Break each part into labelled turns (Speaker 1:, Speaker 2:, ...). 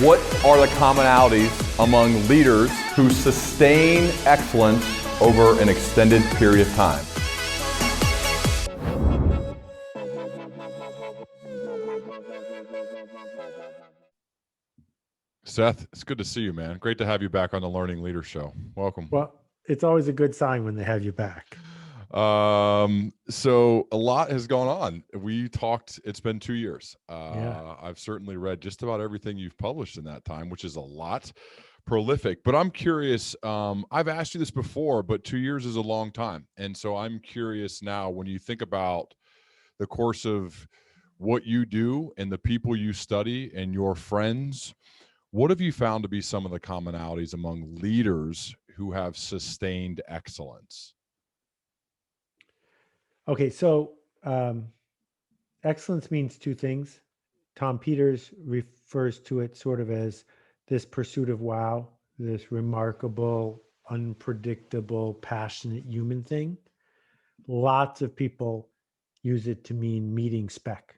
Speaker 1: What are the commonalities among leaders who sustain excellence over an extended period of time?
Speaker 2: Seth, it's good to see you, man. Great to have you back on the Learning Leader Show. Welcome.
Speaker 3: Well, it's always a good sign when they have you back.
Speaker 2: So a lot has gone on. We talked, it's been 2 years.
Speaker 3: Yeah.
Speaker 2: I've certainly read just about everything you've published in that time, which is a lot, prolific. But I'm curious, I've asked you this before, but 2 years is a long time. And so I'm curious now, when you think about the course of what you do and the people you study and your friends, what have you found to be some of the commonalities among leaders who have sustained excellence?
Speaker 3: Okay, so excellence means two things. Tom Peters refers to it sort of as this pursuit of wow, this remarkable, unpredictable, passionate human thing. Lots of people use it to mean meeting spec,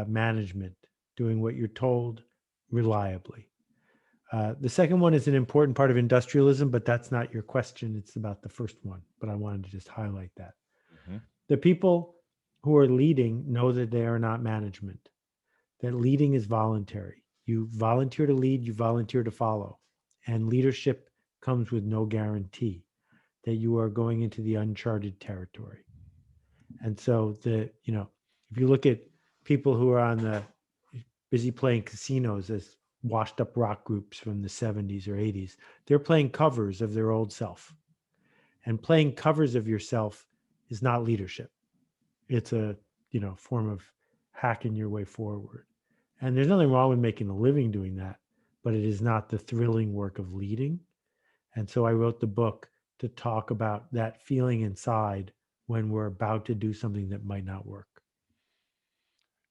Speaker 3: management, doing what you're told reliably. The second one is an important part of industrialism, but that's not your question. It's about the first one, but I wanted to just highlight that.
Speaker 2: Mm-hmm.
Speaker 3: The people who are leading know that they are not management, that leading is voluntary. You volunteer to lead, you volunteer to follow. And leadership comes with no guarantee that you are going into the uncharted territory. And so if you look at people who are on the busy playing casinos as washed up rock groups from the 70s or 80s, they're playing covers of their old self. And playing covers of yourself is not leadership. It's a, form of hacking your way forward. And there's nothing wrong with making a living doing that, but it is not the thrilling work of leading. And so I wrote the book to talk about that feeling inside when we're about to do something that might not work.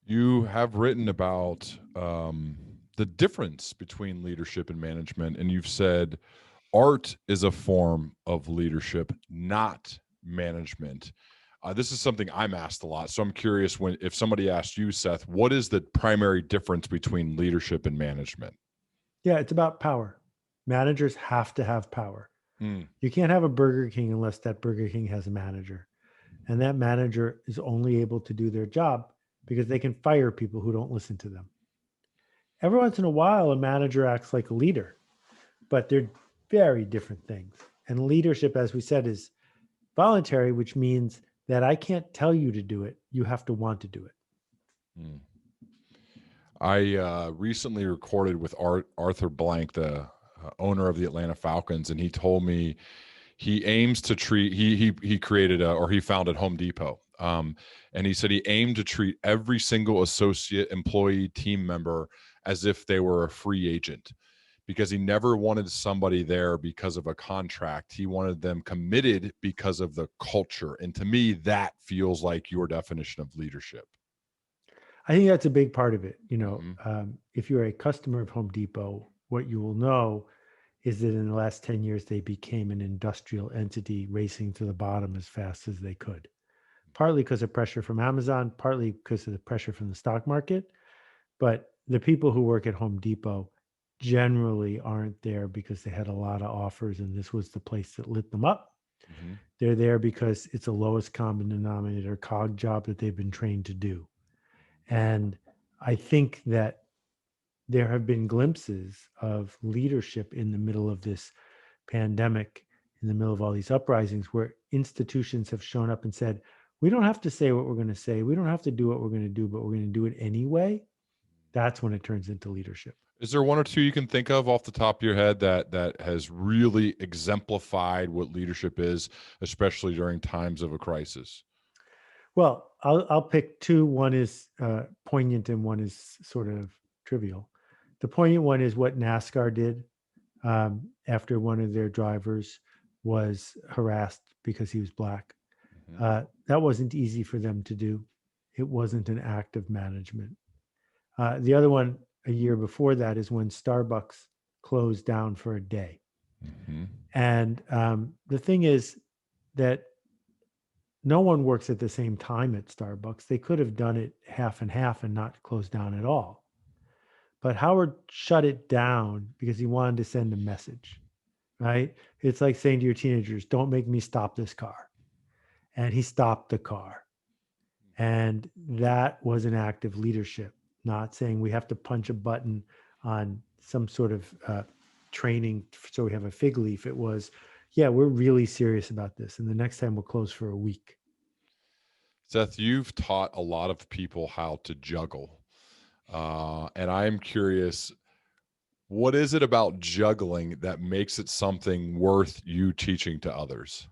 Speaker 2: You have written about the difference between leadership and management, and you've said art is a form of leadership, not management. This is something I'm asked a lot. So I'm curious, if somebody asked you, Seth, what is the primary difference between leadership and management?
Speaker 3: Yeah, it's about power. Managers have to have power. You can't have a Burger King unless that Burger King has a manager. And that manager is only able to do their job because they can fire people who don't listen to them. Every once in a while, a manager acts like a leader, but they're very different things. And leadership, as we said, is voluntary, which means that I can't tell you to do it. You have to want to do it.
Speaker 2: I recently recorded with Arthur Blank, the owner of the Atlanta Falcons, and he told me he aims to treat, he created he founded Home Depot. And he said he aimed to treat every single associate, employee, team member as if they were a free agent, because he never wanted somebody there because of a contract. He wanted them committed because of the culture. And to me, that feels like your definition of leadership.
Speaker 3: I think that's a big part of it. If you're a customer of Home Depot, what you will know is that in the last 10 years, they became an industrial entity racing to the bottom as fast as they could, partly because of pressure from Amazon, partly because of the pressure from the stock market. But the people who work at Home Depot generally aren't there because they had a lot of offers and this was the place that lit them up. Mm-hmm. They're there because it's a lowest common denominator cog job that they've been trained to do. And I think that there have been glimpses of leadership in the middle of this pandemic, in the middle of all these uprisings, where institutions have shown up and said, we don't have to say what we're going to say. We don't have to do what we're going to do, but we're going to do it anyway. That's when it turns into leadership.
Speaker 2: Is there one or two you can think of off the top of your head that has really exemplified what leadership is, especially during times of a crisis?
Speaker 3: Well, I'll pick two. One is poignant and one is sort of trivial. The poignant one is what NASCAR did after one of their drivers was harassed because he was Black. Mm-hmm. That wasn't easy for them to do. It wasn't an act of management. The other one a year before that is when Starbucks closed down for a day. Mm-hmm. And the thing is that no one works at the same time at Starbucks. They could have done it half and half and not closed down at all. But Howard shut it down because he wanted to send a message, right? It's like saying to your teenagers, don't make me stop this car. And he stopped the car. And that was an act of leadership, not saying we have to punch a button on some sort of training so we have a fig leaf. It was, yeah, we're really serious about this. And the next time we'll close for a week.
Speaker 2: Seth, you've taught a lot of people how to juggle. And I'm curious, what is it about juggling that makes it something worth you teaching to others?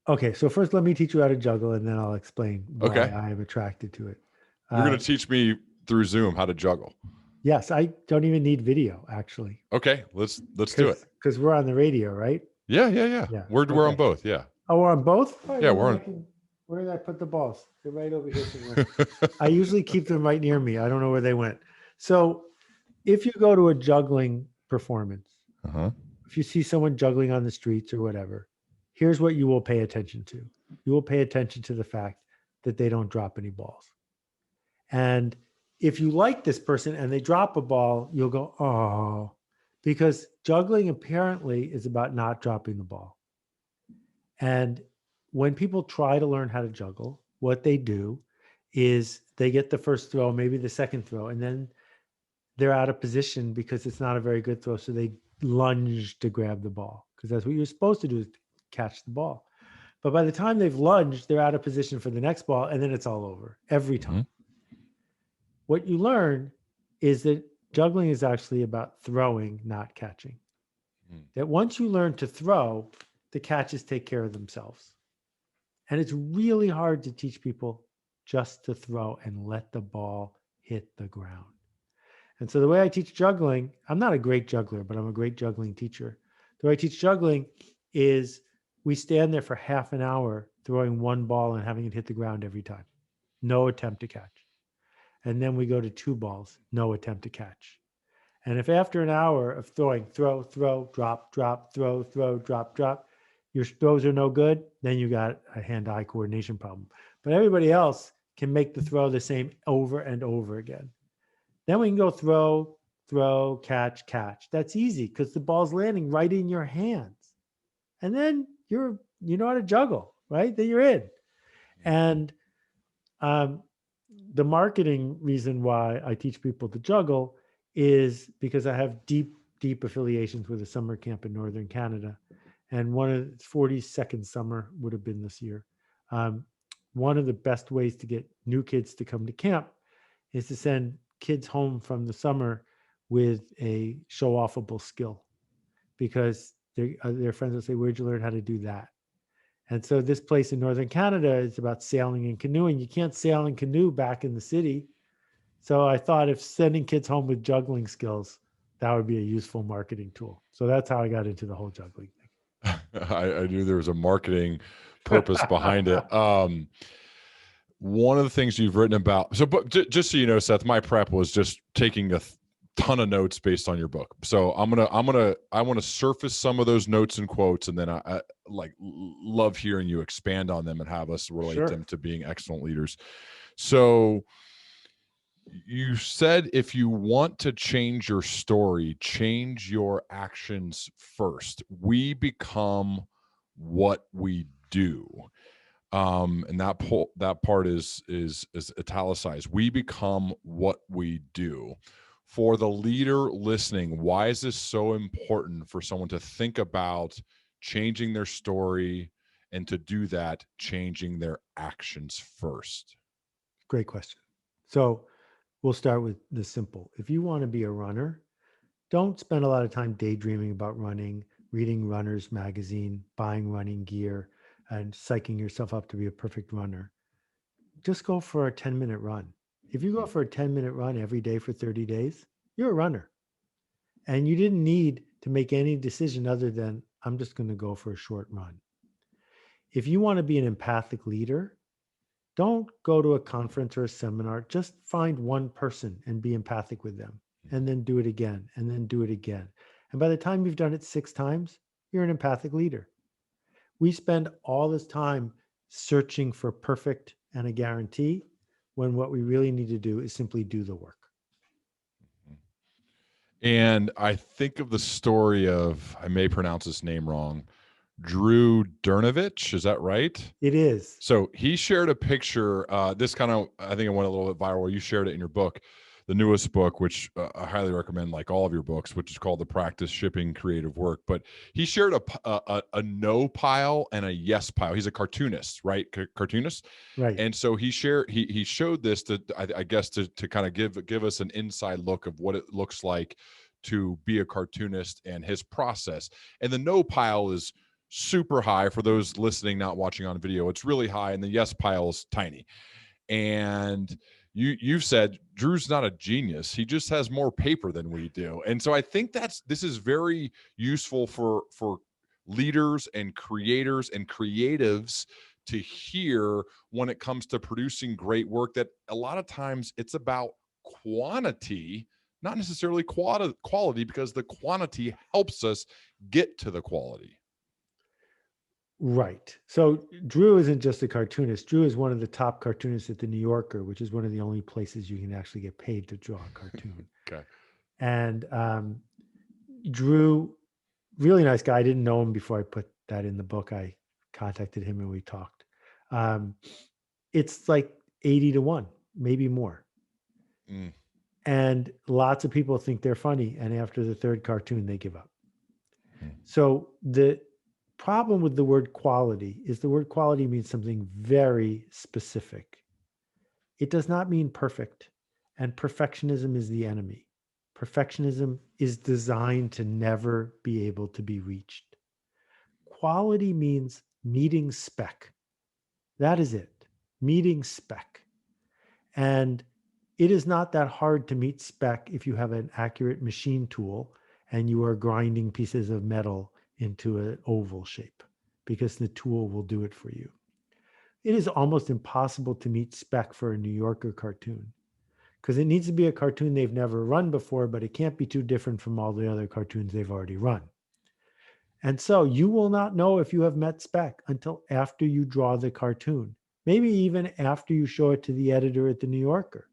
Speaker 3: Okay, so first let me teach you how to juggle, and then I'll explain why
Speaker 2: Okay.
Speaker 3: I am attracted to it.
Speaker 2: You're going to teach me through Zoom how to juggle.
Speaker 3: Yes, I don't even need video, actually.
Speaker 2: Okay, let's do it.
Speaker 3: Because we're on the radio, right?
Speaker 2: Yeah.
Speaker 3: Yeah,
Speaker 2: We're on
Speaker 3: okay.
Speaker 2: both. Yeah.
Speaker 3: Oh, we're on both? All right,
Speaker 2: Yeah,
Speaker 3: well,
Speaker 2: we're
Speaker 3: then
Speaker 2: on.
Speaker 3: where did I put the balls? They're right over here somewhere. I usually keep them right near me. I don't know where they went. So if you go to a juggling performance, if you see someone juggling on the streets or whatever, here's what you will pay attention to. You will pay attention to the fact that they don't drop any balls. And if you like this person and they drop a ball, you'll go, oh, because juggling apparently is about not dropping the ball. And when people try to learn how to juggle, what they do is they get the first throw, maybe the second throw, and then they're out of position because it's not a very good throw. So they lunge to grab the ball because that's what you're supposed to do, is catch the ball. But by the time they've lunged, they're out of position for the next ball, and then it's all over every time. What you learn is that juggling is actually about throwing, not catching. That once you learn to throw, the catches take care of themselves. And it's really hard to teach people just to throw and let the ball hit the ground. And so the way I teach juggling, I'm not a great juggler, but I'm a great juggling teacher. The way I teach juggling is we stand there for half an hour throwing one ball and having it hit the ground every time. No attempt to catch. And then we go to 2 balls, no attempt to catch. And if after an hour of throwing, throw, drop, throw, drop, your throws are no good, then you got a hand-eye coordination problem. But everybody else can make the throw the same over and over again. Then we can go throw, catch. That's easy because the ball's landing right in your hands. And then you know how to juggle, right? Then you're in. And the marketing reason why I teach people to juggle is because I have deep affiliations with a summer camp in Northern Canada. And one of 42nd summer would have been this year. One of the best ways to get new kids to come to camp is to send kids home from the summer with a show-offable skill, because their friends will say, where'd you learn how to do that? And so this place in Northern Canada is about sailing and canoeing. You can't sail and canoe back in the city. So I thought if sending kids home with juggling skills, that would be a useful marketing tool. So that's how I got into the whole juggling thing.
Speaker 2: I knew there was a marketing purpose behind it. One of the things you've written about, but just so you know, Seth, my prep was just taking a ton of notes based on your book. So I want to surface some of those notes and quotes, and then I love hearing you expand on them and have us relate them to being excellent leaders. So you said, if you want to change your story, change your actions first. We become what we do. And that part is italicized. We become what we do. For the leader listening, why is this so important for someone to think about changing their story, and to do that, changing their actions first?
Speaker 3: Great question. So we'll start with the simple. If you want to be a runner, don't spend a lot of time daydreaming about running, reading Runner's Magazine, buying running gear, and psyching yourself up to be a perfect runner. Just go for a 10-minute run. If you go for a 10-minute run every day for 30 days, you're a runner. And you didn't need to make any decision other than, I'm just going to go for a short run. If you want to be an empathic leader, don't go to a conference or a seminar. Just find one person and be empathic with them, and then do it again, and then do it again. And by the time you've done it 6 times, you're an empathic leader. We spend all this time searching for perfect and a guarantee, when what we really need to do is simply do the work.
Speaker 2: And I think of the story of, I may pronounce his name wrong, Drew Dernovich. Is that right?
Speaker 3: It is.
Speaker 2: So he shared a picture. This kind of, I think it went a little bit viral. You shared it in your book, the newest book, which I highly recommend, like all of your books, which is called The Practice Shipping Creative Work. But he shared a no pile and a yes pile. He's a cartoonist, right? Cartoonist.
Speaker 3: Right.
Speaker 2: And so he showed this to, I guess, to kind of give us an inside look of what it looks like to be a cartoonist and his process. And the no pile is super high for those listening, not watching on video. It's really high, and the yes pile is tiny. And you've said Drew's not a genius. He just has more paper than we do. And so I think this is very useful for leaders and creators and creatives to hear when it comes to producing great work, that a lot of times it's about quantity, not necessarily quality, because the quantity helps us get to the quality.
Speaker 3: Right. So Drew isn't just a cartoonist. Drew is one of the top cartoonists at the New Yorker, which is one of the only places you can actually get paid to draw a cartoon.
Speaker 2: Okay.
Speaker 3: And Drew, really nice guy. I didn't know him before I put that in the book. I contacted him and we talked. It's like 80-1, maybe more.
Speaker 2: Mm.
Speaker 3: And lots of people think they're funny. And after the third cartoon, they give up.
Speaker 2: Mm.
Speaker 3: So the problem with the word quality is the word quality means something very specific. It does not mean perfect. And perfectionism is the enemy. Perfectionism is designed to never be able to be reached. Quality means meeting spec. That is it, meeting spec. And it is not that hard to meet spec if you have an accurate machine tool and you are grinding pieces of metal into an oval shape, because the tool will do it for you. It is almost impossible to meet spec for a New Yorker cartoon, because it needs to be a cartoon they've never run before, but it can't be too different from all the other cartoons they've already run. And so you will not know if you have met spec until after you draw the cartoon, maybe even after you show it to the editor at the New Yorker.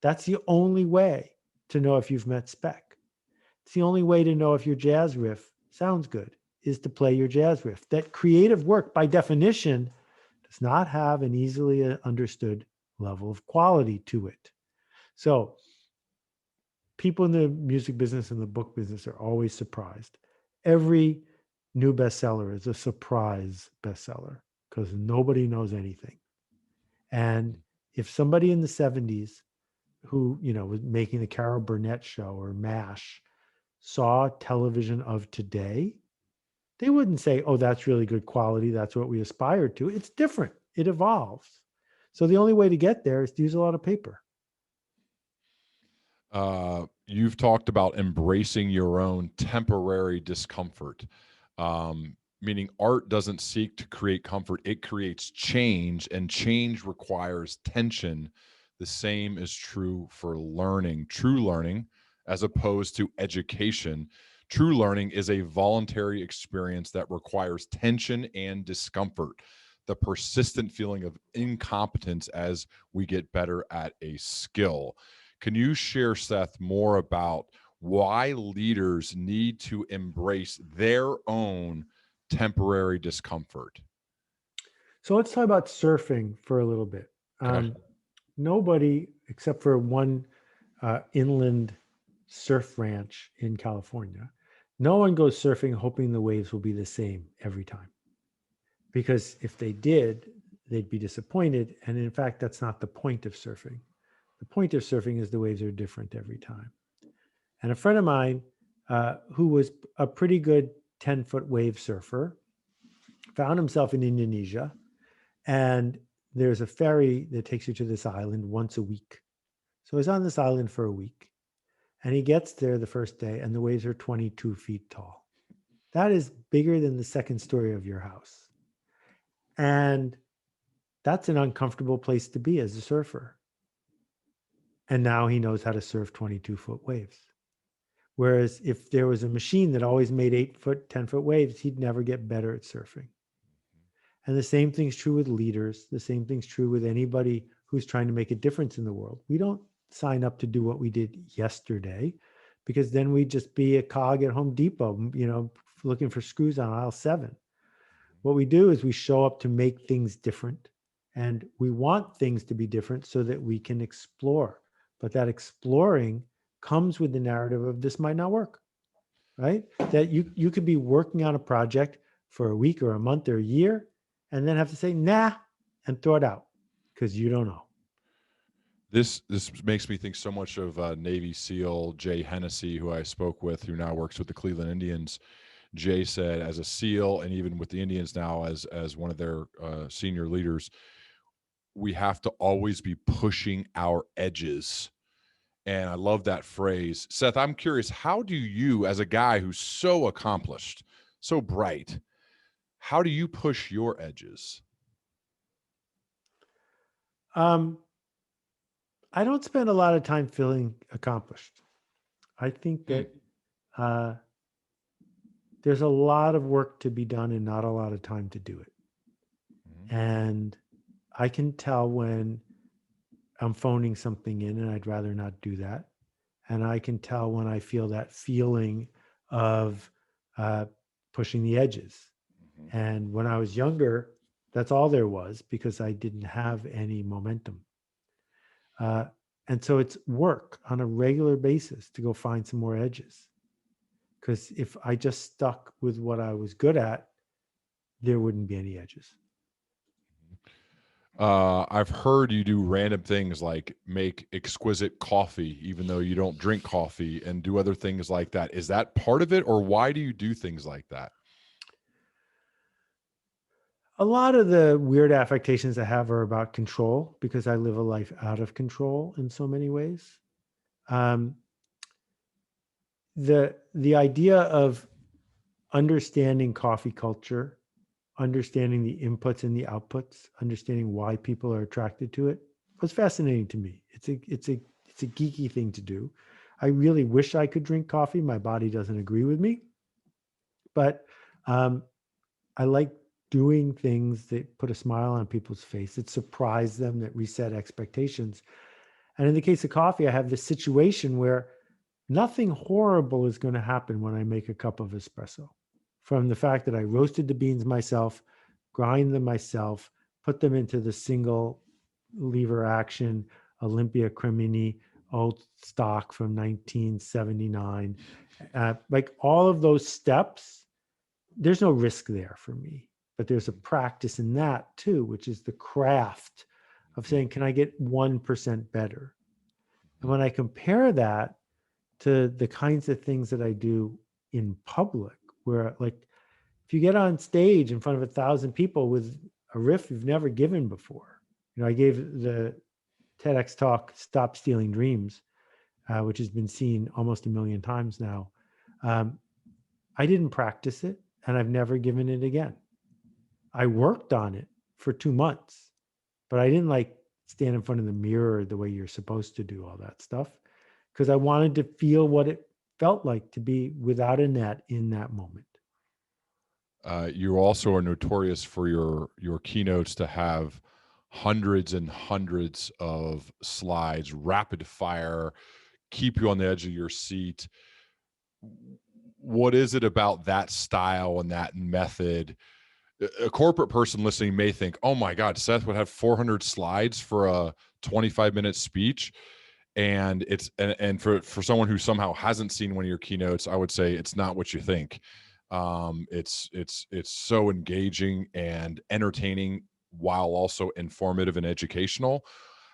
Speaker 3: That's the only way to know if you've met spec. It's the only way to know if your jazz riff sounds good, is to play your jazz riff. That creative work, by definition, does not have an easily understood level of quality to it. So people in the music business and the book business are always surprised. Every new bestseller is a surprise bestseller because nobody knows anything. And if somebody in the 70s who, was making the Carol Burnett show or MASH saw television of today, they wouldn't say, oh, that's really good quality. That's what we aspire to. It's different. It evolves. So the only way to get there is to use a lot of paper.
Speaker 2: You've talked about embracing your own temporary discomfort, meaning art doesn't seek to create comfort. It creates change, and change requires tension. The same is true for learning, true learning, as opposed to education. True learning is a voluntary experience that requires tension and discomfort, the persistent feeling of incompetence as we get better at a skill. Can you share, Seth, more about why leaders need to embrace their own temporary discomfort?
Speaker 3: So let's talk about surfing for a little bit.
Speaker 2: Okay.
Speaker 3: Nobody, except for one inland surf ranch in California, no one goes surfing hoping the waves will be the same every time. Because if they did, they'd be disappointed. And in fact, that's not the point of surfing. The point of surfing is the waves are different every time. And a friend of mine who was a pretty good 10-foot wave surfer found himself in Indonesia, and there's a ferry that takes you to this island once a week. So he's on this island for a week, and he gets there the first day, and the waves are 22 feet tall. That is bigger than the second story of your house. And that's an uncomfortable place to be as a surfer. And now he knows how to surf 22-foot waves. Whereas if there was a machine that always made 8-foot, 10-foot waves, he'd never get better at surfing. And the same thing's true with leaders. The same thing's true with anybody who's trying to make a difference in the world. We don't sign up to do what we did yesterday, because then we'd just be a cog at Home Depot, looking for screws on aisle 7. What we do is we show up to make things different, and we want things to be different so that we can explore. But that exploring comes with the narrative of this might not work, right? That you could be working on a project for a week or a month or a year and then have to say, nah, and throw it out because you don't know.
Speaker 2: This makes me think so much of Navy SEAL Jay Hennessy, who I spoke with, who now works with the Cleveland Indians. Jay said, as a SEAL, and even with the Indians now as one of their senior leaders, we have to always be pushing our edges. And I love that phrase. Seth, I'm curious, how do you, as a guy who's so accomplished, so bright, how do you push your edges?
Speaker 3: I don't spend a lot of time feeling accomplished. I think that there's a lot of work to be done and not a lot of time to do it. And I can tell when I'm phoning something in and I'd rather not do that. And I can tell when I feel that feeling of pushing the edges. And when I was younger, that's all there was because I didn't have any momentum. And so it's work on a regular basis to go find some more edges. Because if I just stuck with what I was good at, there wouldn't be any edges.
Speaker 2: I've heard you do random things like make exquisite coffee, even though you don't drink coffee, and do other things like that. Is that part of it, or why do you do things like that?
Speaker 3: A lot of the weird affectations I have are about control because I live a life out of control in so many ways. The idea of understanding coffee culture, understanding the inputs and the outputs, understanding why people are attracted to it was fascinating to me. It's a geeky thing to do. I really wish I could drink coffee. My body doesn't agree with me, but I like doing things that put a smile on people's face, that surprise them, that reset expectations. And in the case of coffee, I have this situation where nothing horrible is going to happen when I make a cup of espresso. From the fact that I roasted the beans myself, grind them myself, put them into the single lever action Olympia Cremini oat stock from 1979. Like all of those steps, there's no risk there for me. But there's a practice in that too, which is the craft of saying, can I get 1% better? And when I compare that to the kinds of things that I do in public, where like if you get on stage in front of 1,000 people with a riff you've never given before, I gave the TEDx talk, Stop Stealing Dreams, which has been seen almost 1 million times now. I didn't practice it and I've never given it again. I worked on it for 2 months, but I didn't like stand in front of the mirror the way you're supposed to do all that stuff because I wanted to feel what it felt like to be without a net in that moment.
Speaker 2: You also are notorious for your keynotes to have hundreds and hundreds of slides, rapid fire, keep you on the edge of your seat. What is it about that style and that method? A corporate person listening may think, oh my God, Seth would have 400 slides for a 25-minute speech. And and for someone who somehow hasn't seen one of your keynotes, I would say it's not what you think. It's so engaging and entertaining while also informative and educational.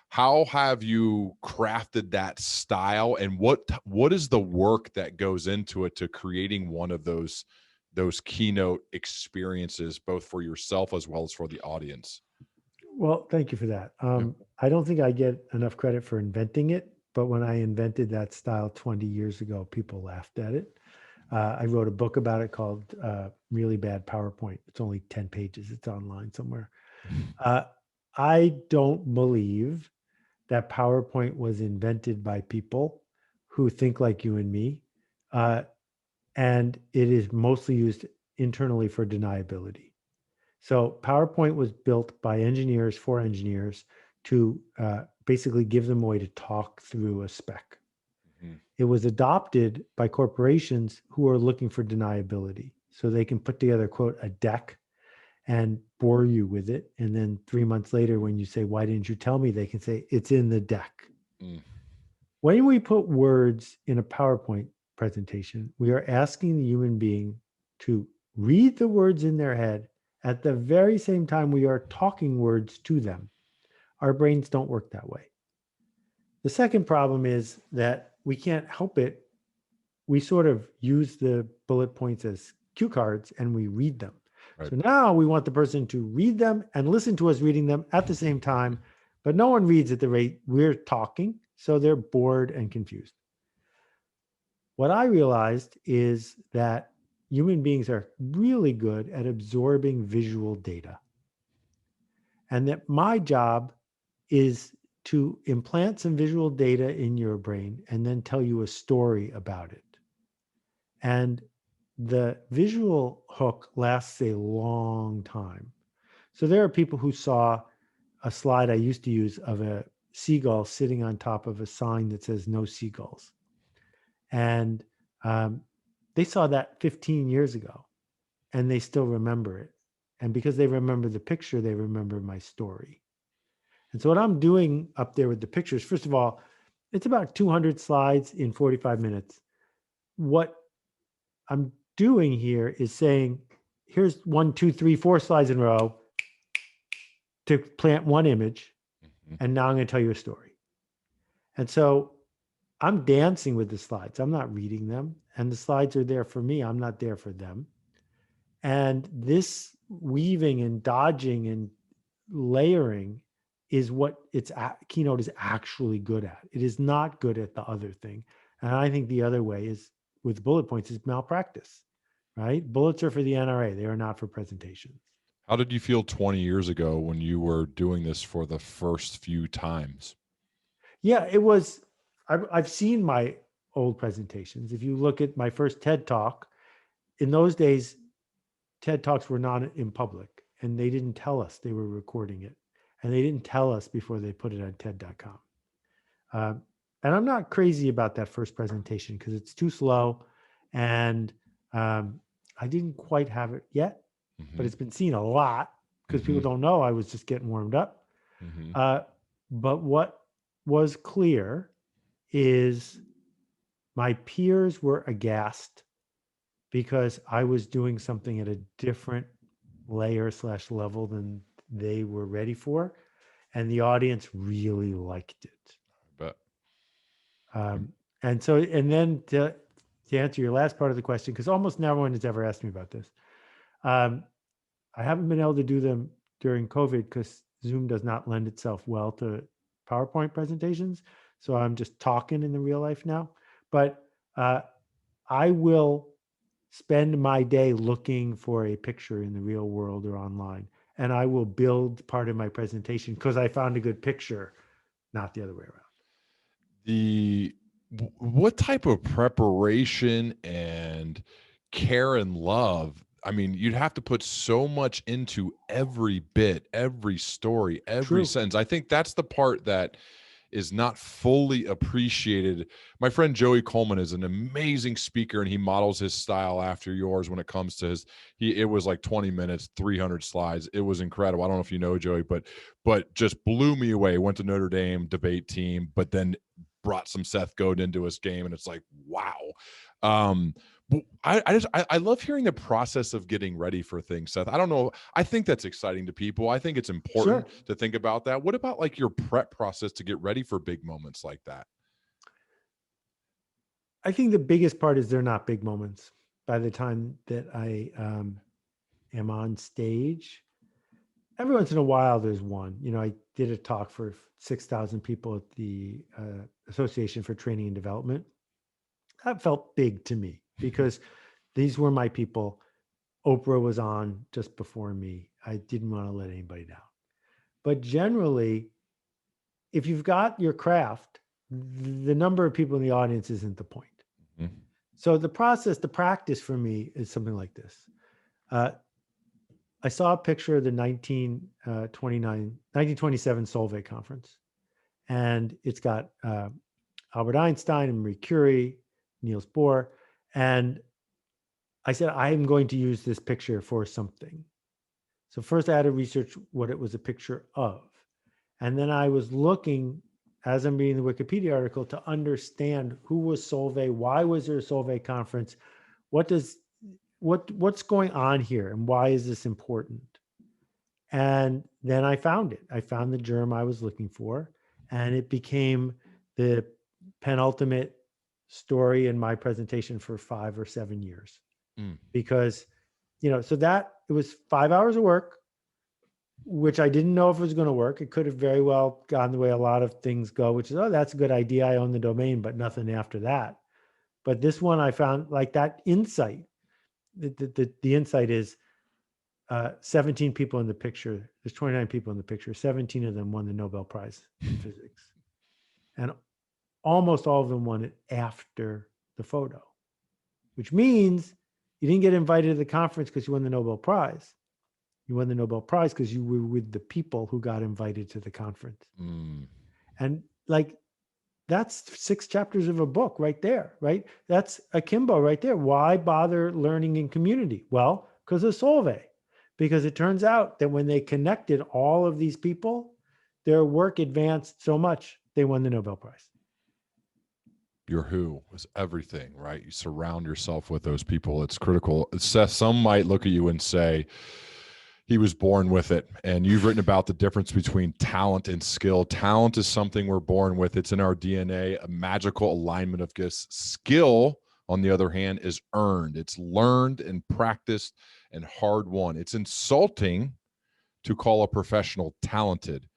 Speaker 2: How have you crafted that style, and what is the work that goes into it to creating one of those keynote experiences, both for yourself as well as for the audience?
Speaker 3: Well, thank you for that. I don't think I get enough credit for inventing it, but when I invented that style 20 years ago, people laughed at it. I wrote a book about it called Really Bad PowerPoint. It's only 10 pages. It's online somewhere. I don't believe that PowerPoint was invented by people who think like you and me. And it is mostly used internally for deniability. So PowerPoint was built by engineers for engineers to basically give them a way to talk through a spec. It was adopted by corporations who are looking for deniability. So they can put together, quote, a deck and bore you with it. And then 3 months later, when you say, why didn't you tell me? They can say, it's in the deck. When we put words in a PowerPoint presentation, we are asking the human being to read the words in their head at the very same time we are talking words to them. Our brains don't work that way. The second problem is that we can't help it. We sort of use the bullet points as cue cards and we read them. Right. So now we want the person to read them and listen to us reading them at the same time, but no one reads at the rate we're talking, so they're bored and confused. What I realized is that human beings are really good at absorbing visual data. And that my job is to implant some visual data in your brain and then tell you a story about it. And the visual hook lasts a long time. So there are people who saw a slide I used to use of a seagull sitting on top of a sign that says no seagulls. And they saw that 15 years ago and they still remember it. And because they remember the picture, they remember my story. And so what I'm doing up there with the pictures, first of all, it's about 200 slides in 45 minutes. What I'm doing here is saying, here's 1, 2, 3, 4 slides in a row to plant one image. And now I'm going to tell you a story. And so I'm dancing with the slides. I'm not reading them. And the slides are there for me. I'm not there for them. And this weaving and dodging and layering is what Keynote is actually good at. It is not good at the other thing. And I think the other way is with bullet points is malpractice, right? Bullets are for the NRA. They are not for presentations.
Speaker 2: How did you feel 20 years ago when you were doing this for the first few times?
Speaker 3: Yeah, it was, I've seen my old presentations. If you look at my first TED Talk, in those days, TED Talks were not in public and they didn't tell us they were recording it. And they didn't tell us before they put it on TED.com. And I'm not crazy about that first presentation because it's too slow. And I didn't quite have it yet, but it's been seen a lot because people don't know I was just getting warmed up. But what was clear is my peers were aghast because I was doing something at a different layer/level than they were ready for, and the audience really liked it.
Speaker 2: But
Speaker 3: and so, and then to answer your last part of the question, because almost no one has ever asked me about this, I haven't been able to do them during COVID because Zoom does not lend itself well to PowerPoint presentations. So I'm just talking in the real life now. But I will spend my day looking for a picture in the real world or online. And I will build part of my presentation because I found a good picture, not the other way around.
Speaker 2: What type of preparation and care and love? I mean, you'd have to put so much into every bit, every story, every sentence. I think that's the part that is not fully appreciated. My friend Joey Coleman is an amazing speaker and he models his style after yours when it comes to it was like 20 minutes, 300 slides. It was incredible. I don't know if you know Joey, but just blew me away. Went to Notre Dame debate team, but then brought some Seth Godin into his game. And it's like, wow. I love hearing the process of getting ready for things, Seth. I don't know. I think that's exciting to people. I think it's important to think about that. What about like your prep process to get ready for big moments like that?
Speaker 3: I think the biggest part is they're not big moments. By the time that I am on stage, every once in a while there's one. You know, I did a talk for 6,000 people at the Association for Training and Development. That felt big to me because these were my people. Oprah was on just before me. I didn't want to let anybody down. But generally, if you've got your craft, the number of people in the audience isn't the point. So the process, the practice for me is something like this. I saw a picture of the 1927 Solvay conference, and it's got Albert Einstein and Marie Curie, Niels Bohr. And I said, I'm going to use this picture for something. So first I had to research what it was a picture of. And then I was looking, as I'm reading the Wikipedia article, to understand who was Solvay, why was there a Solvay conference, what's going on here, and why is this important? And then I found it. I found the germ I was looking for, and it became the penultimate story in my presentation for 5 or 7 years. Because, so that it was 5 hours of work, which I didn't know if it was going to work. It could have very well gone the way a lot of things go, which is, oh, that's a good idea. I own the domain, but nothing after that. But this one I found like that insight. The insight is 17 people in the picture. There's 29 people in the picture. 17 of them won the Nobel Prize in physics. And almost all of them won it after the photo, which means you didn't get invited to the conference because you won the Nobel Prize. You won the Nobel Prize because you were with the people who got invited to the conference. And like, that's 6 chapters of a book right there, right? That's akimbo right there. Why bother learning in community? Well, because of Solvay. Because it turns out that when they connected all of these people, their work advanced so much, they won the Nobel Prize.
Speaker 2: Your who is everything, right? You surround yourself with those people. It's critical. Seth, some might look at you and say, he was born with it. And you've written about the difference between talent and skill. Talent is something we're born with. It's in our DNA, a magical alignment of gifts. Skill, on the other hand, is earned. It's learned and practiced and hard won. It's insulting to call a professional talented.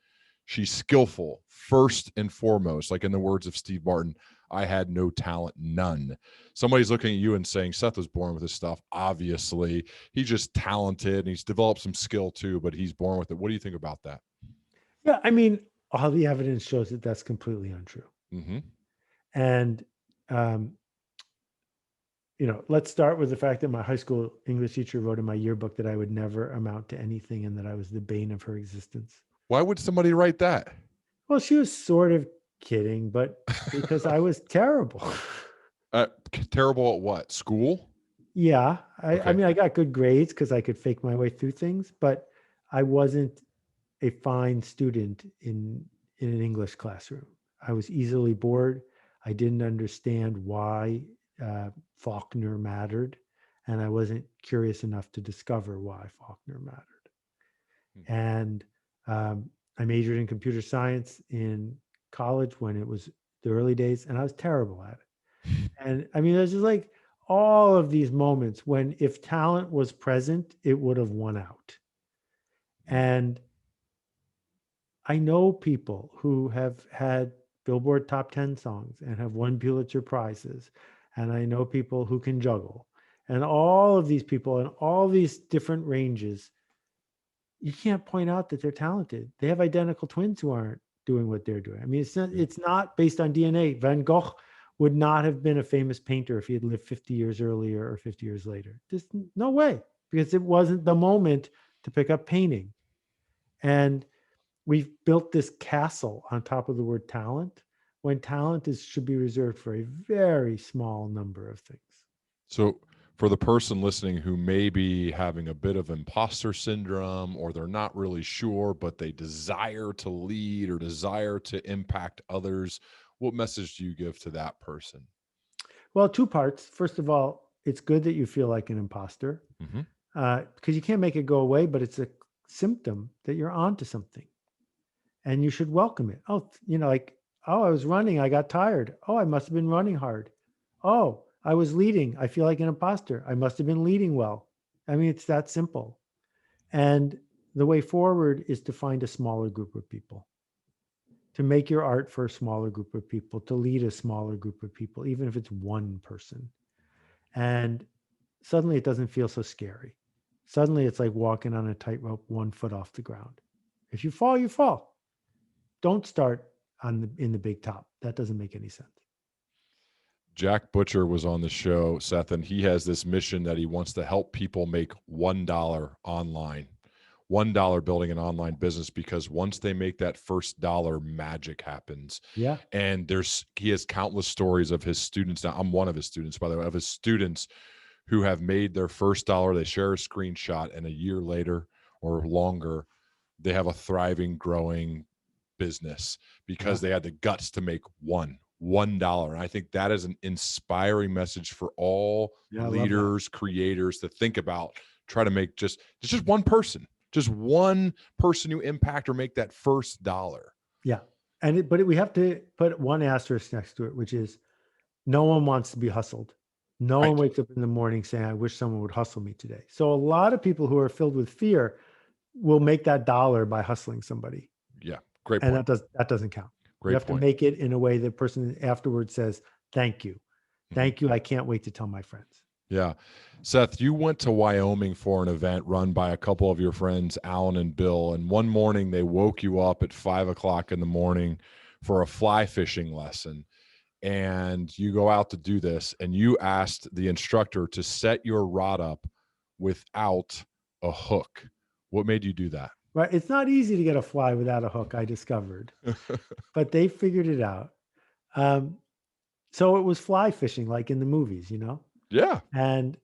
Speaker 2: She's skillful, first and foremost. Like in the words of Steve Martin, I had no talent, none. Somebody's looking at you and saying, Seth was born with this stuff. Obviously, he's just talented and he's developed some skill too, but he's born with it. What do you think about that?
Speaker 3: Yeah, I mean, all the evidence shows that that's completely untrue. And, let's start with the fact that my high school English teacher wrote in my yearbook that I would never amount to anything and that I was the bane of her existence.
Speaker 2: Why would somebody write that?
Speaker 3: Well, she was sort of kidding, but because I was terrible.
Speaker 2: Terrible at what? School?
Speaker 3: Yeah. I mean, I got good grades because I could fake my way through things, but I wasn't a fine student in an English classroom. I was easily bored. I didn't understand why Faulkner mattered, and I wasn't curious enough to discover why Faulkner mattered. And I majored in computer science in college when it was the early days, and I was terrible at it. And I mean, there's just like all of these moments when if talent was present, it would have won out. And I know people who have had Billboard top 10 songs and have won Pulitzer Prizes. And I know people who can juggle. And all of these people in all these different ranges, you can't point out that they're talented. They have identical twins who aren't doing what they're doing. I mean, it's not based on DNA. Van Gogh would not have been a famous painter if he had lived 50 years earlier or 50 years later. Just no way, because it wasn't the moment to pick up painting. And we've built this castle on top of the word talent, when talent should be reserved for a very small number of things.
Speaker 2: So for the person listening who may be having a bit of imposter syndrome, or they're not really sure, but they desire to lead or desire to impact others, what message do you give to that person?
Speaker 3: Well, 2 parts. First of all, it's good that you feel like an imposter, because you can't make it go away, but it's a symptom that you're onto something. And you should welcome it. Oh, I was running, I got tired. Oh, I must have been running hard. Oh, I was leading. I feel like an imposter. I must have been leading well. I mean, it's that simple. And the way forward is to find a smaller group of people, to make your art for a smaller group of people, to lead a smaller group of people, even if it's one person. And suddenly it doesn't feel so scary. Suddenly it's like walking on a tightrope 1 foot off the ground. If you fall, you fall. Don't start in the big top. That doesn't make any sense.
Speaker 2: Jack Butcher was on the show, Seth, and he has this mission that he wants to help people make $1 online. $1 building an online business, because once they make that first dollar, magic happens.
Speaker 3: Yeah.
Speaker 2: And he has countless stories of his students. Now, I'm one of his students, by the way, of his students who have made their first dollar. They share a screenshot, and a year later or longer, they have a thriving, growing business because they had the guts to make $1. And I think that is an inspiring message for all leaders, creators to think about. Try to make just one person you impact or make that first dollar.
Speaker 3: Yeah. But we have to put one asterisk next to it, which is no one wants to be hustled. No one wakes up in the morning saying, I wish someone would hustle me today. So a lot of people who are filled with fear will make that dollar by hustling somebody.
Speaker 2: Yeah. Great point.
Speaker 3: And that doesn't count.
Speaker 2: Great
Speaker 3: You have
Speaker 2: point.
Speaker 3: to make it in a way the person afterwards says, thank you. Thank you. I can't wait to tell my friends.
Speaker 2: Yeah. Seth, you went to Wyoming for an event run by a couple of your friends, Alan and Bill. And one morning they woke you up at 5:00 in the morning for a fly fishing lesson. And you go out to do this, and you asked the instructor to set your rod up without a hook. What made you do that?
Speaker 3: Right. It's not easy to get a fly without a hook, I discovered, but they figured it out. So it was fly fishing, like in the movies,
Speaker 2: Yeah.
Speaker 3: And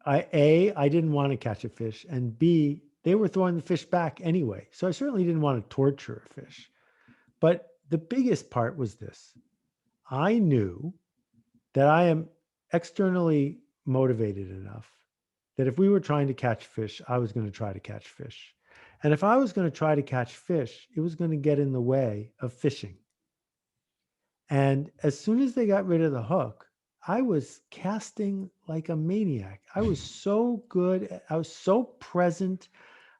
Speaker 3: I didn't want to catch a fish, and B, they were throwing the fish back anyway. So I certainly didn't want to torture a fish. But the biggest part was this. I knew that I am externally motivated enough that if we were trying to catch fish, I was going to try to catch fish. And if I was going to try to catch fish, it was going to get in the way of fishing. And as soon as they got rid of the hook, I was casting like a maniac. I was so good. I was so present.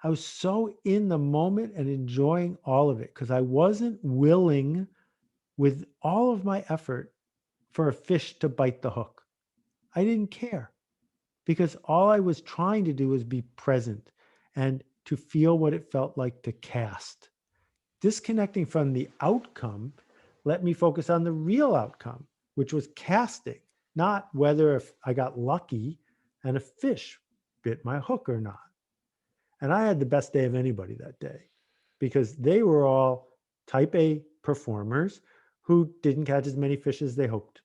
Speaker 3: I was so in the moment and enjoying all of it because I wasn't willing with all of my effort for a fish to bite the hook. I didn't care because all I was trying to do was be present and to feel what it felt like to cast. Disconnecting from the outcome let me focus on the real outcome, which was casting, not whether if I got lucky and a fish bit my hook or not. And I had the best day of anybody that day because they were all type A performers who didn't catch as many fish as they hoped.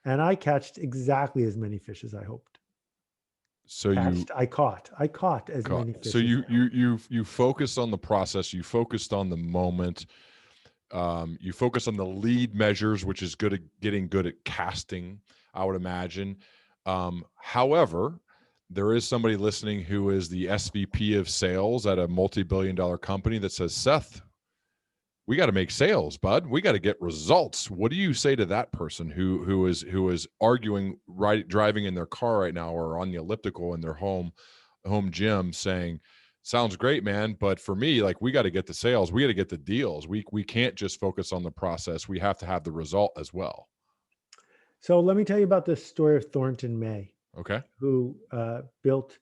Speaker 3: And I catched exactly as many fish as I hoped.
Speaker 2: So
Speaker 3: I caught as many fish.
Speaker 2: So you focused on the process, you focused on the moment, you focus on the lead measures, which is getting good at casting, I would imagine. However, there is somebody listening who is the SVP of sales at a multi-billion-dollar company that says, Seth, we got to make sales, bud. We got to get results. What do you say to that person who is arguing, driving in their car right now or on the elliptical in their home gym saying, sounds great, man, but for me, like, we got to get the sales. We got to get the deals. We can't just focus on the process. We have to have the result as well.
Speaker 3: So let me tell you about the story of Thornton May.
Speaker 2: Okay.
Speaker 3: Who built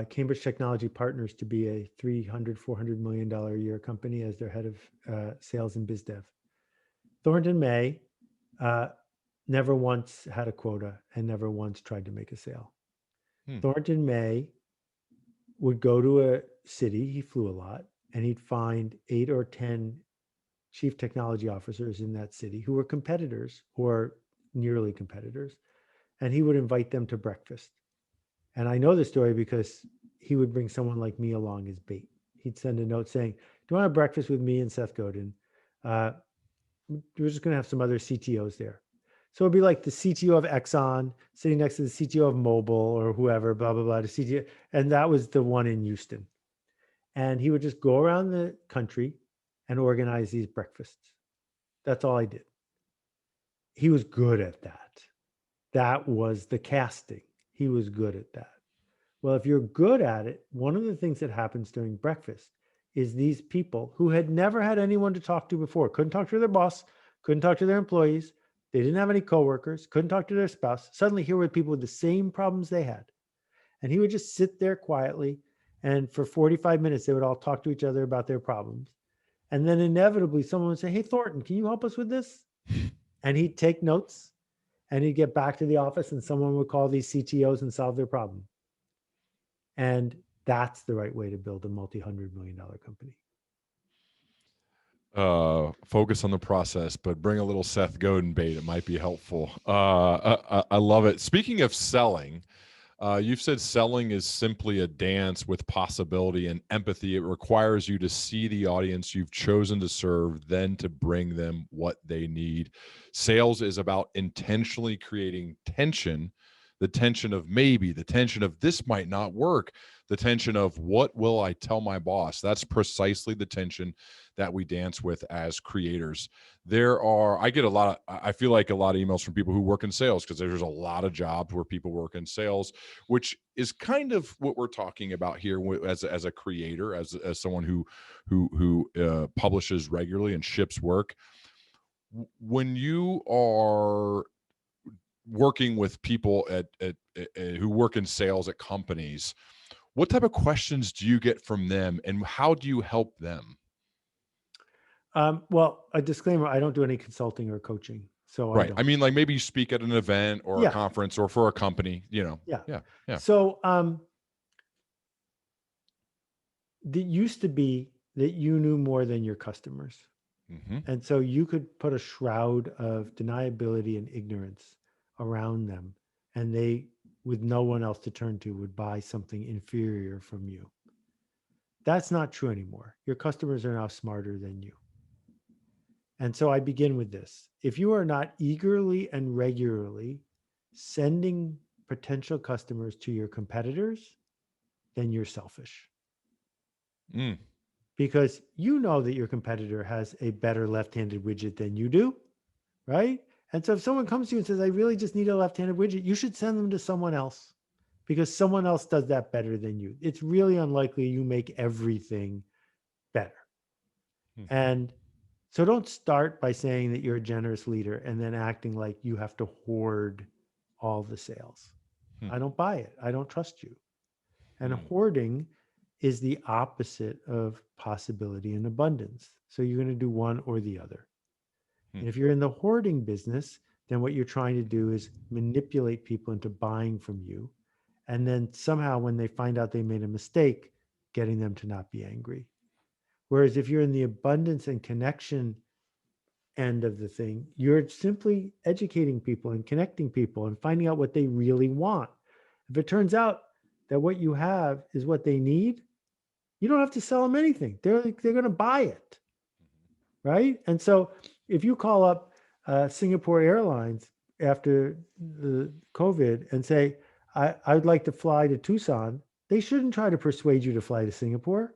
Speaker 3: Cambridge Technology Partners to be a $300-400 million a year company as their head of sales and biz dev. Thornton May never once had a quota and never once tried to make a sale. Thornton May would go to a city, he flew a lot, and he'd find 8 or 10 chief technology officers in that city who were competitors or nearly competitors. And he would invite them to breakfast. And I know the story because he would bring someone like me along as bait. He'd send a note saying, do you want to breakfast with me and Seth Godin? We're just going to have some other CTOs there. So it'd be like the CTO of Exxon sitting next to the CTO of Mobile or whoever, blah, blah, blah, the CTO. And that was the one in Houston. And he would just go around the country and organize these breakfasts. That's all I did. He was good at that. That was the casting. He was good at that. Well, if you're good at it, one of the things that happens during breakfast is these people who had never had anyone to talk to before, couldn't talk to their boss, couldn't talk to their employees, they didn't have any coworkers, couldn't talk to their spouse. Suddenly here were people with the same problems they had. And he would just sit there quietly. And for 45 minutes, they would all talk to each other about their problems. And then inevitably someone would say, hey, Thornton, can you help us with this? And he'd take notes. And he'd get back to the office and someone would call these CTOs and solve their problem. And That's the right way to build a multi-$100 million company.
Speaker 2: Focus on the process, but bring a little Seth Godin bait. It might be helpful. I love it. Speaking of selling, you've said selling is simply a dance with possibility and empathy. It requires you to see the audience you've chosen to serve, then to bring them what they need. Sales is about intentionally creating tension, the tension of maybe, the tension of this might not work, the tension of what will I tell my boss? That's precisely the tension that we dance with as creators. I feel like a lot of emails from people who work in sales, because there's a lot of jobs where people work in sales, which is kind of what we're talking about here as a creator, as someone who publishes regularly and ships work. When you are working with people who work in sales at companies, what type of questions do you get from them, and how do you help them?
Speaker 3: Well, a disclaimer, I don't do any consulting or coaching. So
Speaker 2: right. I mean, like maybe you speak at an event or a conference or for a company,
Speaker 3: Yeah.
Speaker 2: Yeah.
Speaker 3: So it used to be that you knew more than your customers.
Speaker 2: Mm-hmm.
Speaker 3: And so you could put a shroud of deniability and ignorance around them, and they, with no one else to turn to, would buy something inferior from you. That's not true anymore. Your customers are now smarter than you. And so I begin with this. If you are not eagerly and regularly sending potential customers to your competitors, then you're selfish. Because you know that your competitor has a better left-handed widget than you do, right? And so if someone comes to you and says, I really just need a left-handed widget, you should send them to someone else, because someone else does that better than you. It's really unlikely you make everything better.
Speaker 2: Mm-hmm.
Speaker 3: And so don't start by saying that you're a generous leader and then acting like you have to hoard all the sales. I don't buy it. I don't trust you. And hoarding is the opposite of possibility and abundance. So you're going to do one or the other. And if you're in the hoarding business, then what you're trying to do is manipulate people into buying from you. And then somehow when they find out they made a mistake, getting them to not be angry. Whereas if you're in the abundance and connection end of the thing, you're simply educating people and connecting people and finding out what they really want. If it turns out that what you have is what they need, you don't have to sell them anything. They're going to buy it, right? And so if you call up Singapore Airlines after the COVID and say, I'd like to fly to Tucson, they shouldn't try to persuade you to fly to Singapore.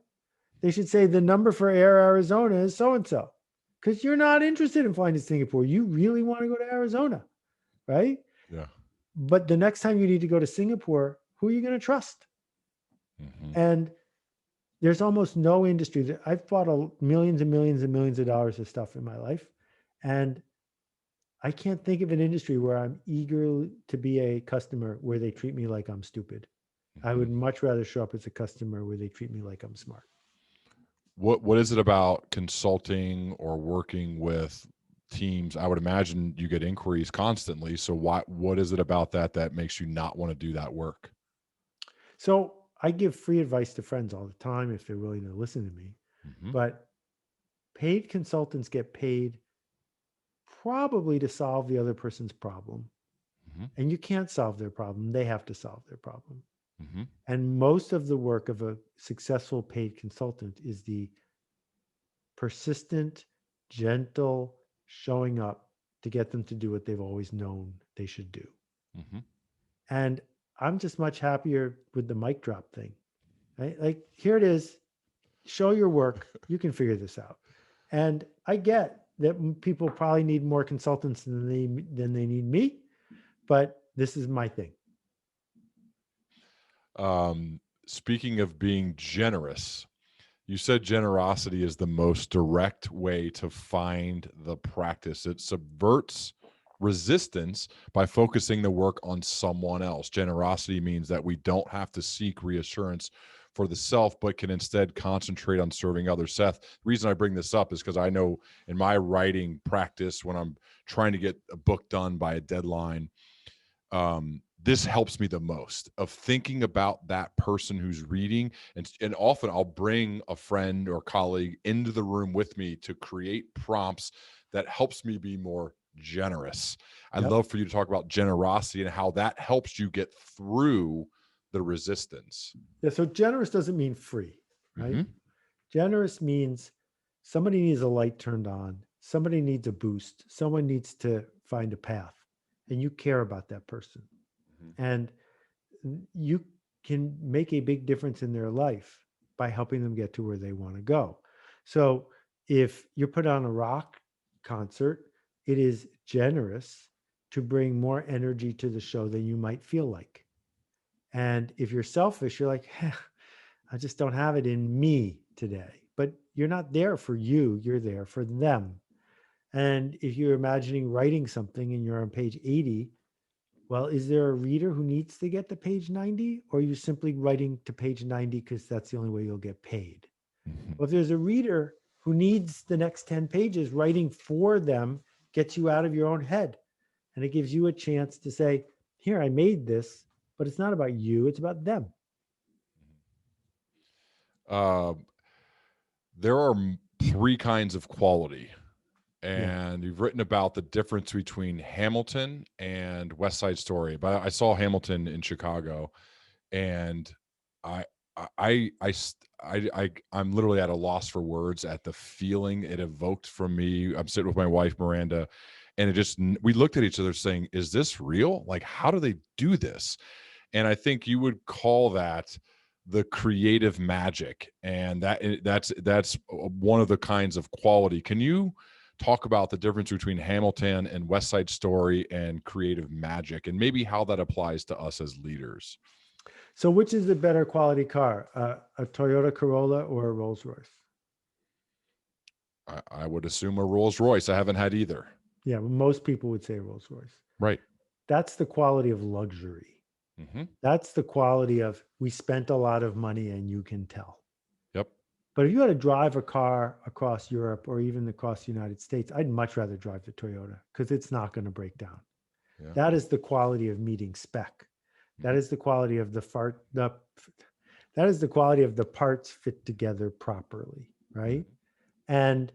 Speaker 3: They should say the number for Air Arizona is so-and-so, because you're not interested in flying to Singapore. You really want to go to Arizona, right?
Speaker 2: Yeah.
Speaker 3: But the next time you need to go to Singapore, who are you going to trust? And there's almost no industry that I've bought millions and millions and millions of dollars of stuff in my life. And I can't think of an industry where I'm eager to be a customer where they treat me like I'm stupid. I would much rather show up as a customer where they treat me like I'm smart.
Speaker 2: What is it about consulting or working with teams? I would imagine you get inquiries constantly. So what is it about that makes you not want to do that work?
Speaker 3: So I give free advice to friends all the time if they're willing to listen to me. But paid consultants get paid probably to solve the other person's problem. And you can't solve their problem. They have to solve their problem. And most of the work of a successful paid consultant is the persistent, gentle showing up to get them to do what they've always known they should do. And I'm just much happier with the mic drop thing. Right? Like, here it is. Show your work. You can figure this out. And I get that people probably need more consultants than they need me, but this is my thing.
Speaker 2: Speaking of being generous, you said generosity is the most direct way to find the practice. It subverts resistance by focusing the work on someone else. Generosity means that we don't have to seek reassurance for the self, but can instead concentrate on serving others. Seth, the reason I bring this up is because I know in my writing practice, when I'm trying to get a book done by a deadline, this helps me the most, of thinking about that person who's reading. And often I'll bring a friend or colleague into the room with me to create prompts that helps me be more generous. I'd
Speaker 3: Yep.
Speaker 2: love for you to talk about generosity and how that helps you get through the resistance.
Speaker 3: Yeah. So generous doesn't mean free, right?
Speaker 2: Mhm.
Speaker 3: Generous means somebody needs a light turned on, somebody needs a boost, someone needs to find a path, and you care about that person.
Speaker 2: Mhm.
Speaker 3: And you can make a big difference in their life by helping them get to where they want to go. So if you're put on a rock concert, it is generous to bring more energy to the show than you might feel like. And if you're selfish, you're like, I just don't have it in me today. But you're not there for you, you're there for them. And if you're imagining writing something and you're on page 80, well, is there a reader who needs to get to page 90? Or are you simply writing to page 90 because that's the only way you'll get paid?
Speaker 2: Mhm.
Speaker 3: Well, if there's a reader who needs the next 10 pages, writing for them gets you out of your own head. And it gives you a chance to say, here, I made this, but it's not about you, it's about them.
Speaker 2: Um, there are three kinds of quality,
Speaker 3: Yeah.
Speaker 2: and you've written about the difference between Hamilton and West Side Story. But I saw Hamilton in Chicago, and I, I'm literally at a loss for words at the feeling it evoked from me. I'm sitting with my wife Miranda, and we looked at each other saying, "Is this real? Like, how do they do this?" And I think you would call that the creative magic, and that's one of the kinds of quality. Can you talk about the difference between Hamilton and West Side Story and creative magic, and maybe how that applies to us as leaders?
Speaker 3: So, which is the better quality car, a Toyota Corolla or a Rolls Royce?
Speaker 2: I would assume a Rolls Royce. I haven't had either.
Speaker 3: Yeah, most people would say Rolls Royce.
Speaker 2: Right.
Speaker 3: That's the quality of luxury.
Speaker 2: Hmm.
Speaker 3: That's the quality of we spent a lot of money and you can tell.
Speaker 2: Yep.
Speaker 3: But if you had to drive a car across Europe or even across the United States, I'd much rather drive the Toyota because it's not going to break down.
Speaker 2: Yeah.
Speaker 3: That is the quality of meeting spec. That is the quality of that is the quality of the parts fit together properly, right? And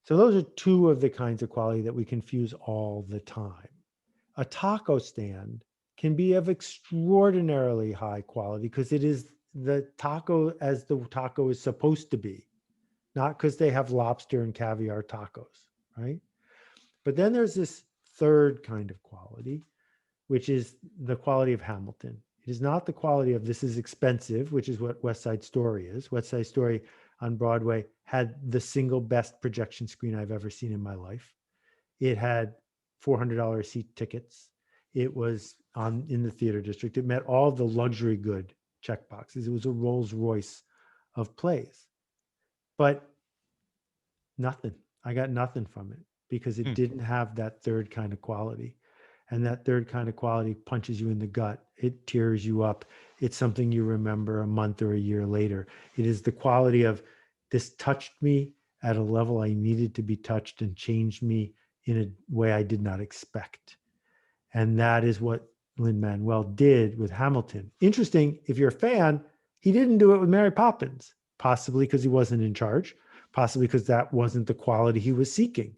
Speaker 3: so those are two of the kinds of quality that we confuse all the time. A taco stand can be of extraordinarily high quality because it is the taco as the taco is supposed to be, not because they have lobster and caviar tacos, right? But then there's this third kind of quality, which is the quality of Hamilton. It is not the quality of this is expensive, which is what West Side Story is. West Side Story on Broadway had the single best projection screen I've ever seen in my life. It had $400 seat tickets. It was in the theater district. It met all the luxury good checkboxes. It was a Rolls Royce of plays. But nothing. I got nothing from it because it didn't have that third kind of quality. And that third kind of quality punches you in the gut. It tears you up. It's something you remember a month or a year later. It is the quality of this touched me at a level I needed to be touched and changed me in a way I did not expect. And that is what Lin-Manuel did with Hamilton. Interesting, if you're a fan, he didn't do it with Mary Poppins, possibly because he wasn't in charge, possibly because that wasn't the quality he was seeking,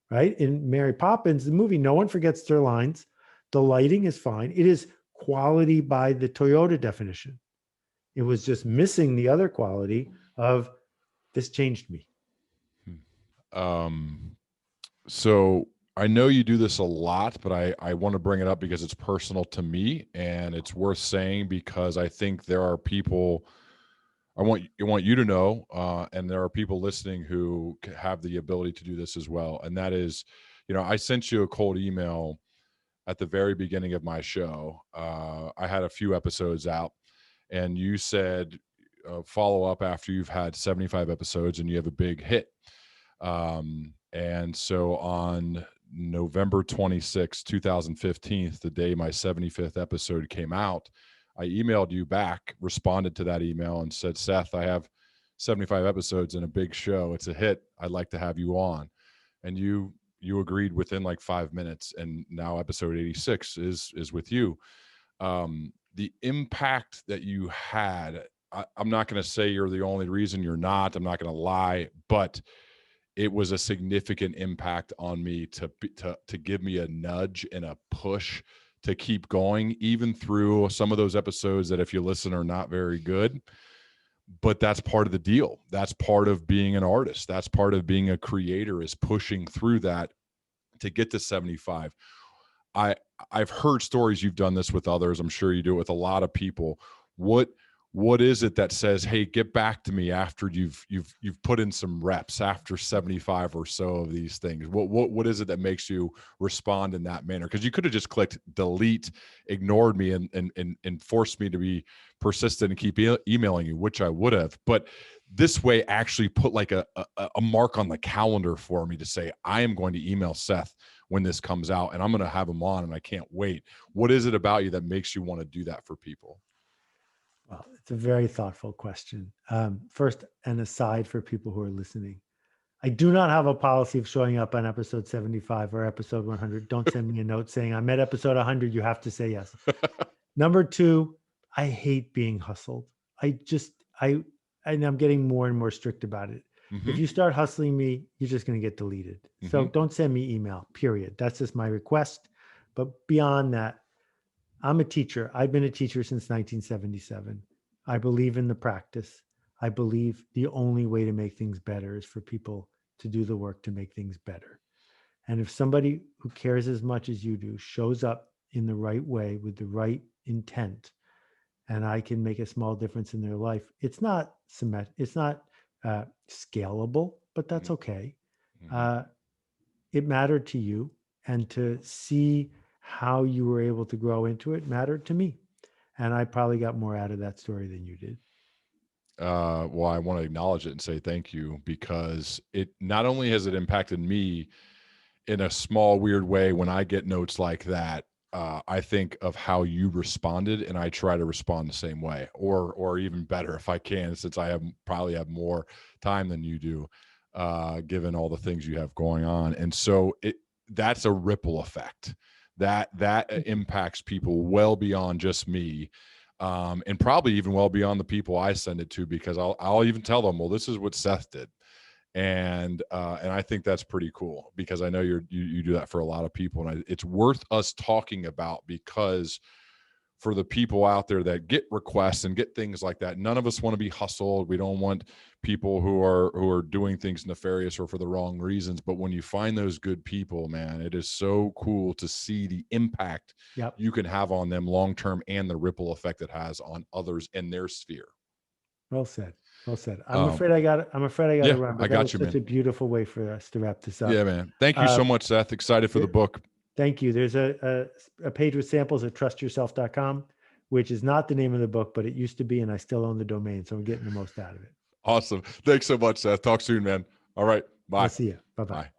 Speaker 3: right? In Mary Poppins, the movie, no one forgets their lines. The lighting is fine. It is quality by the Toyota definition. It was just missing the other quality of this changed me.
Speaker 2: So I know you do this a lot, but I want to bring it up because it's personal to me and it's worth saying because I think there are people I want you to know, and there are people listening who have the ability to do this as well. And that is, I sent you a cold email at the very beginning of my show. I had a few episodes out, and you said follow up after you've had 75 episodes and you have a big hit. And so on November 26, 2015, the day my 75th episode came out, I emailed you back, responded to that email and said, Seth, I have 75 episodes and a big show. It's a hit. I'd like to have you on. And you agreed within like 5 minutes. And now episode 86 is with you. the impact that you had, I'm not going to say you're the only reason, you're not, I'm not going to lie, but it was a significant impact on me to give me a nudge and a push to keep going, even through some of those episodes that, if you listen, are not very good. But that's part of the deal. That's part of being an artist. That's part of being a creator, is pushing through that to get to 75. I've heard stories. You've done this with others. I'm sure you do it with a lot of people. What is it that says, hey, get back to me after you've put in some reps, after 75 or so of these things? What is it that makes you respond in that manner? Because you could have just clicked delete, ignored me, and forced me to be persistent and keep emailing you, which I would have. But this way actually put like a mark on the calendar for me to say, I am going to email Seth when this comes out, and I'm going to have him on, and I can't wait. What is it about you that makes you want to do that for people?
Speaker 3: Well, it's a very thoughtful question. First, an aside for people who are listening, I do not have a policy of showing up on episode 75 or episode 100. Don't send me a note saying I'm at episode 100. You have to say yes. Number two, I hate being hustled. And I'm getting more and more strict about it.
Speaker 2: Mm-hmm.
Speaker 3: If you start hustling me, you're just going to get deleted. Mm-hmm. So don't send me email, period. That's just my request. But beyond that, I'm a teacher. I've been a teacher since 1977. I believe in the practice. I believe the only way to make things better is for people to do the work to make things better. And if somebody who cares as much as you do shows up in the right way with the right intent, and I can make a small difference in their life, it's not scalable, but that's okay. Mm-hmm. It mattered to you, and to see how you were able to grow into it mattered to me. And I probably got more out of that story than you did.
Speaker 2: Well, I want to acknowledge it and say thank you, because it not only has it impacted me in a small, weird way when I get notes like that, I think of how you responded, and I try to respond the same way, or even better if I can, since I probably have more time than you do, given all the things you have going on. And so that's a ripple effect that impacts people well beyond just me, and probably even well beyond the people I send it to, because I'll even tell them, well, this is what Seth did. And I think that's pretty cool, because I know you do that for a lot of people, and it's worth us talking about, because for the people out there that get requests and get things like that, none of us want to be hustled. We don't want people who are doing things nefarious or for the wrong reasons. But when you find those good people, man, it is so cool to see the impact you can have on them long term, and the ripple effect it has on others in their sphere.
Speaker 3: Well said. Well said. I'm afraid I got to run. But
Speaker 2: I got you,
Speaker 3: such
Speaker 2: man.
Speaker 3: a beautiful way for us to wrap this up.
Speaker 2: Yeah, man. Thank you so much, Seth. Excited for the book.
Speaker 3: Thank you. There's a page with samples at trustyourself.com, which is not the name of the book, but it used to be, and I still own the domain, so I'm getting the most out of it.
Speaker 2: Awesome. Thanks so much, Seth. Talk soon, man. All right. Bye.
Speaker 3: I'll see you. Bye-bye.
Speaker 2: Bye.